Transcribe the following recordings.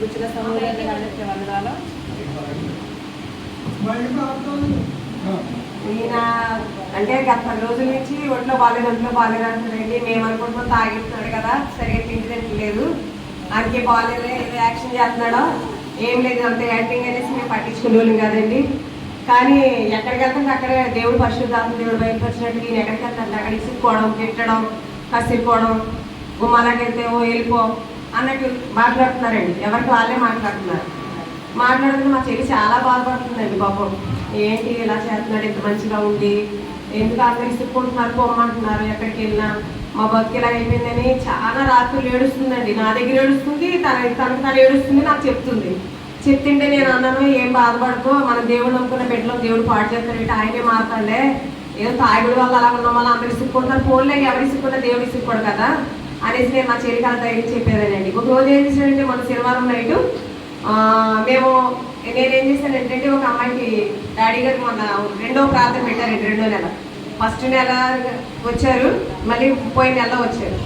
వచ్చిన సహోదరులకు అందరికీ వందనాలు. ఈయన అంటే గత 10 రోజుల నుంచి ఒంట్లో బాగాలేదు అంటాడండి. మేము అనుకుంటున్నాం తాగిస్తున్నాడు కదా, సరిగ్గా తిండి లేదు, అందుకే బాగాలేదు, ఏదో యాక్షన్ చేస్తున్నాడో ఏం లేదు, అంతే యాక్టింగ్ అనేసి మేము పట్టించుకునే వాళ్ళం కాదండి. కానీ ఎక్కడికి వెళ్తుంటే అక్కడ దేవుడు పరిశుద్ధాత్మ దేవుడు బయటపరిచినట్టు ఈయన ఎక్కడికి వెళ్తుంటే అక్కడ ఇసుక్కోవడం, తిట్టడం, కసిరిపోవడం, గుమ్మాలకు వెళ్తే ఓ వెళ్ళిపో అన్నట్టు మాట్లాడుతున్నారండి. ఎవరికి వాళ్ళే మాట్లాడుతున్నారు. మాట్లాడుతుంటే మా చెల్లి చాలా బాధపడుతుందండి. పాపం ఏంటి ఇలా చేస్తున్నాడు, ఇంత మంచిగా ఉండి ఎందుకు అందరు ఇసుక్కుంటున్నారు, పోమ్మంటున్నారు, ఎక్కడికి వెళ్ళినా మా బతుకు ఇలా అయిపోయిందని చాలా రాత్రులు ఏడుస్తుందండి. నా దగ్గర ఏడుస్తుంది, తనకు ఏడుస్తుంది, నాకు చెప్తుంది. చెప్తుంటే నేను అన్నాను, ఏం బాధపడుకో, మన దేవుడు నమ్ముకున్న బిడ్డలో దేవుడు పాడు చేస్తాడు, ఆయనే మాట్లాడలే, ఏదో తాగుడు వల్ల అలా ఉన్న వాళ్ళు అందరు ఇసుక్కుంటున్నారు, ఫోన్లే ఎవరు ఇసుక్కున్నా దేవుడు ఇసుక్కోడు కదా అనేసి నేను మా చెల్లికి అలా ధైర్యం చెప్పేదానండి. ఒక రోజు ఏం చేశానంటే మన శనివారం నైటు నేనేం చేశానంటే ఒక అమ్మాయికి డాడీ గారు మొన్న 2వ ప్రార్థన పెట్టారండి. 2వ నెల, ఫస్ట్ నెల వచ్చారు, మళ్ళీ పోయిన నెల వచ్చారు.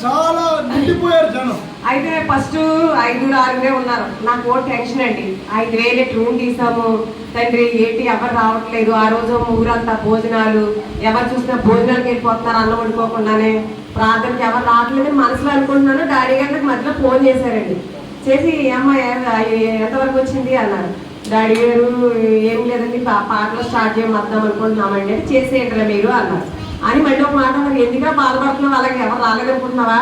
చాలా నిండిపోయారు జనం. అయితే ఫస్ట్ 5-6 ఉన్నారు. నాకు టెన్షన్ అండి. 5,000 రూమ్ తీసాము తండ్రి, ఏంటి ఎవరు రావట్లేదు. ఆ రోజు ఊరంతా భోజనాలు, ఎవరు చూసినా భోజనాలకు వెళ్ళిపోతున్నారు అన్నం వండుకోకుండానే, ప్రార్థనకి ఎవరు రావట్లేదు మనసులో అనుకుంటున్నాను. డాడీ గారికి మధ్యలో ఫోన్ చేశారండి. చేసి అమ్మ ఎంతవరకు వచ్చింది అన్నారు. డాడీ గారు ఏం లేదండి, పాటలు స్టార్ట్ చేయమద్దాం అనుకుంటున్నామండి అంటే చేసేయంటారా మీరు అన్నారు. అని మళ్ళీ ఒక మాట అన్నారు, ఎందుకంటే బాధపడుతున్నావు, వాళ్ళకి ఎవరు రాలేదనుకుంటున్నావా,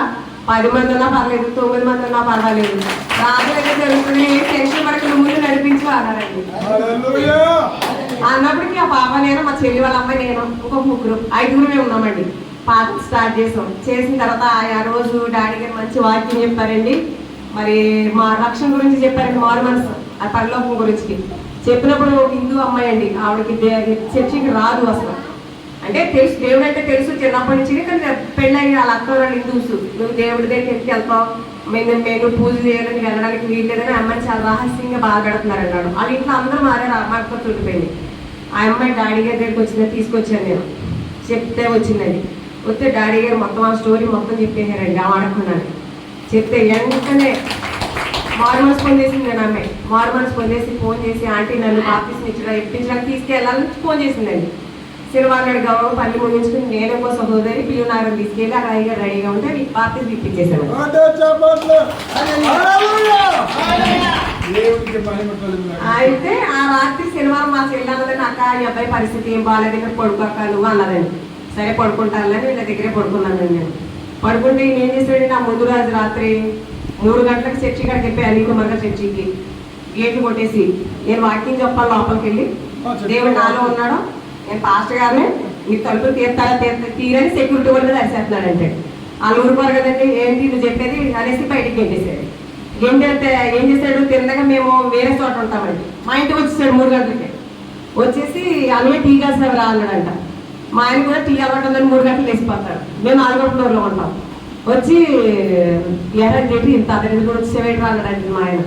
10 మంది ఉన్నా పర్లేదు, 9 మంది ఉన్నా పర్వాలేదు, రాత్రి జరుగుతుంది, టెన్షన్ పడకుండా ముందు నడిపించు అన్నారండి. అన్నప్పటికీ ఆ పాప నేను, మా చెల్లి వాళ్ళ అమ్మాయి, నేను ఇంకొక 5 ఉన్నామండి. పాట స్టార్ట్ చేసిన తర్వాత ఆ రోజు డాడీ గారు మంచి వాక్యం చెప్పారండి. మరి మా రక్షణ గురించి చెప్పారండి, మారు మనసు ఆ పరలోకం గురించి చెప్పినప్పుడు ఒక హిందూ అమ్మాయి అండి, ఆవిడకి చర్చికి రాదు అసలు. అంటే తెలుసు, దేవుడు అంటే తెలుసు చిన్నప్పటి నుంచి, కానీ పెళ్ళయ్యి వాళ్ళ అక్క వాళ్ళు హిందూస్, నువ్వు దేవుడి దగ్గరికి వెళ్తావు, మేము పూజ చేయాలని వెళ్ళడానికి వీల్లేదని అమ్మాయి చాలా రహస్యంగా బాధపడుతున్నారు అన్నాడు. వాళ్ళ ఇంట్లో అందరూ మారారు, అమ్మాయితో చుట్టిపోయింది. ఆ అమ్మాయి డాడీ గారి దగ్గరికి వచ్చిందని తీసుకొచ్చాను నేను, చెప్తే వచ్చిందండి. వస్తే డాడీ గారు మొత్తం ఆ స్టోరీ మొత్తం చెప్పేశారండి. ఆడకున్నాను చెప్తే వెంటనే మారు మనసు పొందేసింది. నేను అమ్మాయి మారు మనసు పొందేసి ఫోన్ చేసి, ఆంటీ నన్ను బాప్టిజం ఇప్పించడానికి తీసుకెళ్ళాలని ఫోన్ చేసిందండి. శనివారం నాడు గౌరవ పల్లి ముగించుకుని నేను ఒక సహోదరి పిల్లనారని తీసుకెళ్ళి ఆ రాయిగా రెడీగా ఉంటే బాప్టిజం ఇప్పించేసాను. అయితే ఆ రాత్రి శనివారం మా చెల్లెన్నదని, అక్క ఈ అబ్బాయి పరిస్థితి ఏం బాగాలేదు, ఇక్కడ పడుకోక నువ్వు అన్నదండి. సరే పడుకుంటానులే, వీళ్ళ దగ్గరే పడుకున్నానండి. నేను పడుకుంటే ఈయన ఏం చేశాడండి, నా ముందు రోజు రాత్రి 3 గంటలకు చర్చి కాడికి వెళ్ళి అనిల్ కుమార్ గారు చర్చికి గేట్లు కొట్టేసి, నేను వాకింగ్ చెప్పాలి లోపలికి వెళ్ళి, దేవుడు నాలో ఉన్నాడు, నేను పాస్టర్ గారిని మీ తలుపులు తీరని సెక్యూరిటీ కూడా మీద అరిసేస్తున్నాడంటే. వాళ్ళు ఊరుకోరు కదండి, ఏంటి నువ్వు చెప్పేది అనేసి బయటికి గెంటేశాడు. గెంటేస్తే ఏం చేశాడు, తిన్నగా మేము వేరే చోట ఉంటామండి, మా ఇంటికి వచ్చేసాడు 3 గంటలకి. వచ్చేసి అన్నీ టీ కాసేవారు రా అన్నాడంట. మా ఆయన కూడా టీ అలవాటు ఉందని 3 గంటలు వేసిపోతాడు. మేము 4వ ఫ్లోర్లో ఉంటాం. వచ్చి ఎర్రటి ఇంత అతని కూడా వచ్చేవేటి అన్నాడండి మా ఆయన.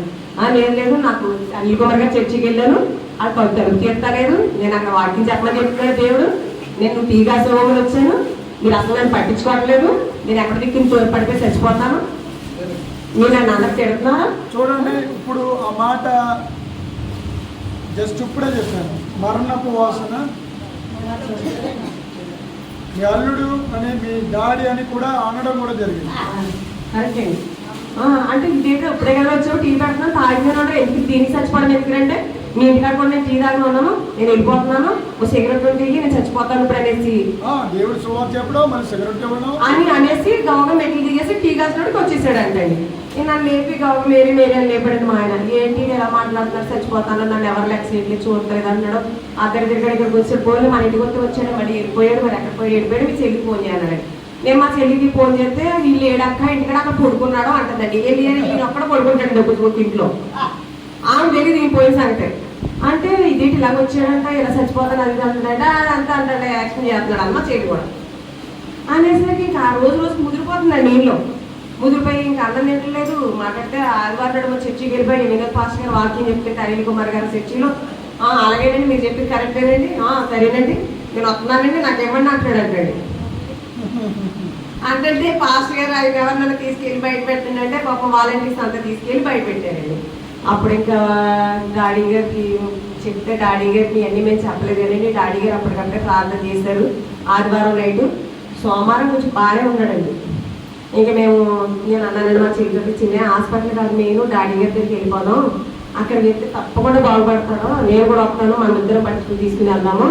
లేదు నాకు అనిల్ కుమార్ గారు చర్చికి వెళ్ళాను, అది తలుపు తీర్తలేదు, నేను అక్కడ వాకింగ్ చెప్పమని చెప్తున్నాడు దేవుడు, నేను టీ కాసేవాళ్ళు వచ్చాను, మీరు అసలు నన్ను పట్టించుకోవట్లేదు, నేను ఎక్కడ దిక్కు పడిపోయి చచ్చిపోతాను, మీరు నన్ను అందరు తిడుతున్నారా. చూడండి, ఇప్పుడు ఆ మాట జస్ట్ ఇప్పుడే చెప్పాను, మరణపు వాసన. మీ అల్లుడు అని మీ డాడీ అని కూడా అనడం కూడా జరిగింది. కరెక్ట్ అండి. అంటే ఇదేంటో ఇప్పుడే కదా వచ్చావు, టీ పెడుతున్నాను, తాగిపోయినా ఎందుకు దీనికి చచ్చిపోవడం ఎందుకంటే, మీ ఇంటికాడ కూడా నేను టీ తాగి ఉన్నాను, నేను వెళ్ళిపోతున్నాను, ఓ సిగరెట్ ఉంటే నేను చచ్చిపోతాను ఇప్పుడు అనేసి దేవుడు సువార్త చెప్పడం మరి సిగరెట్ ఇవ్వడం అని అనేసి గౌరవ మెట్లు దిగేసి టీ కాసినోడికి వచ్చేసాడు అంటండి. నన్ను లేపి గౌరవ మేరీ అని లేపాడండి మా ఆయన. ఏంటి ఎలా మాట్లాడుతున్నారు, చచ్చిపోతాను, నన్ను ఎవరు లెక్క చేయట్లేదు, చూడలేదు అన్నాడు. అద్దరి దగ్గరికి వచ్చాడు, పోయి మన ఇంటికి వస్తే వచ్చాడు, మళ్ళీ వెళ్ళిపోయాడు, మరి ఎక్కడ పోయి వెళ్ళిపోయాడు, మీ చెల్లికి ఫోన్ చేయాలండి. నేను మా చెల్లికి ఫోన్ చేస్తే వీళ్ళు ఏడక్క ఇంటికాడ అక్కడ పడుకున్నాడు అంటుందండి. వెళ్ళి ఈయన ఒక్కడ పడుకుంటాడు డబ్బు ఇంట్లో, ఆమె తెలియదు ఈయన పోయిన సంగతి. అంటే ఇదేంటి ఇలాగ వచ్చాడంట, ఇలా చచ్చిపోతాను అది అంటాడంట, అంతా అంటే యాక్షన్ చేస్తున్నాడు అమ్మ చెల్లి కూడా అనేసరికి ఇంకా ఆ రోజు ముదిరిపోతుందండి. నీళ్ళు ముదిరిపోయి ఇంకా అన్నం తింటలేదు. మాట్లాడితే ఆదివారం నాడు మా చర్చికి వెళ్ళిపోయి వినోద్ పాస్టర్ గారు వాకింగ్ చెప్తే అనిల్ కుమార్ గారి చర్చిలో, అలాగేనండి మీరు చెప్పింది కరెక్టేనండి, సరేనండి నేను వస్తున్నానండి, నాకేమన్నా అంటాడు అంటాడు. అంటే పాస్టర్ గారు ఆయన ఎవరినైనా తీసుకెళ్ళి బయట పెట్టండి పాపం వాలంటీర్స్ అంతా తీసుకెళ్ళి బయట పెట్టారండి. అప్పుడు ఇంకా డాడీ గారికి చెప్తే డాడీ గారికి అన్నీ మేము చెప్పలేదు కానీ డాడీ గారు అప్పటికప్పుడే ప్రార్థన చేశారు. ఆదివారం నైటు సోమవారం కొంచెం బాగానే ఉన్నాడండి. ఇంకా నేను అన్నానండి మా చెల్లికి చిన్న హాస్పిటల్ కాదు, నేను డాడీ గారి దగ్గరికి వెళ్ళిపోదాం, అక్కడ వెళ్తే తప్పకుండా బాగుపడతాను, నేను కూడా వస్తాను, మన ఇద్దరం పట్టుకుని తీసుకుని వెళ్దాము.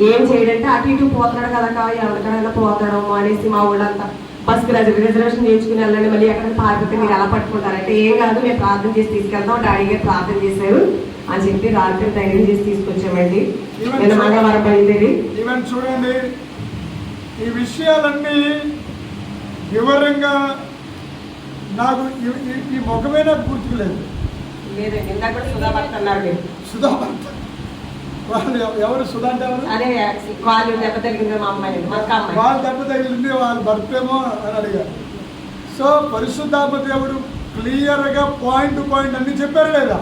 ఏం చేయడంటే అటు ఇటు పోతున్నాడు కదా ఎవరికైనా పోతాడేమో అనేసి మా ఊళ్ళంతా బస్కి రిజర్వేషన్ చేయించుకుని వెళ్ళండి, మళ్ళీ ఎక్కడ పారిపోతే మీరు ఎలా పట్టుకుంటారంటే ఏం కాదు మేము ప్రార్థన చేసి తీసుకెళ్తాం, డాడీ గారు ప్రార్థన చేశారు అని చెప్పి రాత్రి ధైర్యం చేసి తీసుకొచ్చామండి. నేను మంగళవారం బయలుదేరి చూడండి ఈ విషయాలన్నీ వివరంగా నాకు ఈ ముఖమే నాకు గుర్తుకులేదు. లేదండి ఇందాక కూడా సుధా భర్త అన్నారు మీరు. సుధా భర్త వాళ్ళు ఎవరు? సుధా అంటే ఎవరు? అదే కాళ్ళు దెబ్బ తగిలింది మా అమ్మాయి, మా అక్క అమ్మాయి. వాళ్ళు దెబ్బ తగిలింది, వాళ్ళు భర్త ఏమో అని అడిగారు. సో పరిశుద్ధాత్మ దేవుడు క్లియర్గా పాయింట్ టు పాయింట్ అన్ని చెప్పారు లేదా?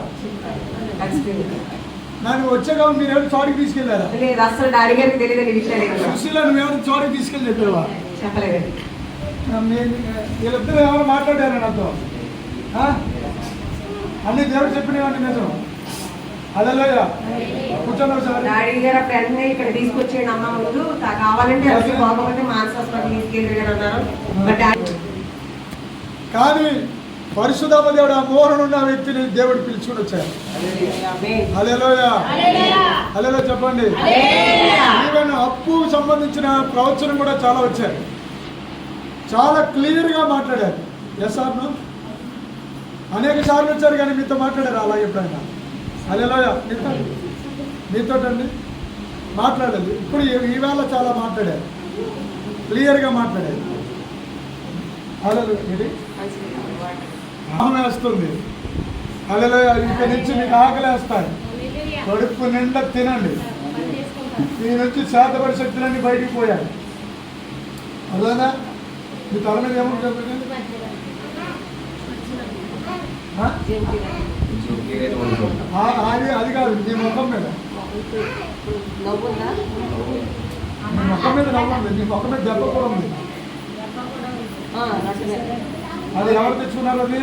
నాకు వచ్చాక మీరు ఎవరు చోటికి తీసుకెళ్ళారా? లేదు అసలు డాడీ గారికి తెలియదు విషయాలు. సుశీల నువ్వు ఎవరు చోటికి తీసుకెళ్ళి చెప్పావా? చెప్పలేదండి. వీళ్ళిద్దరు ఎవరు మాట్లాడారా నాతో? అన్ని దేవుడు చెప్పినవన్నీ నిజం. అదలోయ కూర్చొని ఒకసారి. డాడీ గారు ఫ్రెండ్ ఇక్కడ తీసుకొచ్చేయండి అమ్మ ముందు కావాలంటే అసలు బాగోకపోతే మానస హాస్పిటల్ తీసుకెళ్ళి అన్నారు. కానీ పరిశుద్ధాత్మ దేవుడు ఆ మోహనున్న వ్యక్తిని దేవుడు పిలుచుకుని వచ్చారు. హల్లెలూయ హల్లెలూయ చెప్పండి. ఈవెన్ అప్పు సంబంధించిన ప్రవచనం కూడా చాలా వచ్చారు, చాలా క్లియర్గా మాట్లాడారు. Yes or no? అనేక సార్లు వచ్చారు కానీ మీతో మాట్లాడారు అలా ఎప్పుడైనా? హల్లెలూయ మీతోటండి మాట్లాడాలి. ఇప్పుడు ఈవేళ చాలా మాట్లాడారు, క్లియర్గా మాట్లాడారు. హల్లెలూయ. ఇది ఆమె వేస్తుంది. హల్లెలూయ. ఇక్కడి నుంచి మీకు ఆకలి వేస్తాయి, కడుపు నిండా తినండి. మీ నుంచి శాతపడి శక్తులన్నీ బయటికి పోయాయి. అదేనా మీ తల మీద ఏముంటుంది? అది కాదు, నీ ముఖం మీద, నీ ముఖం మీద నవ్వండి. నీ ముఖం మీద దెబ్బ కూడా ఉంది. అది ఎవరు తెచ్చుకున్నారు? అది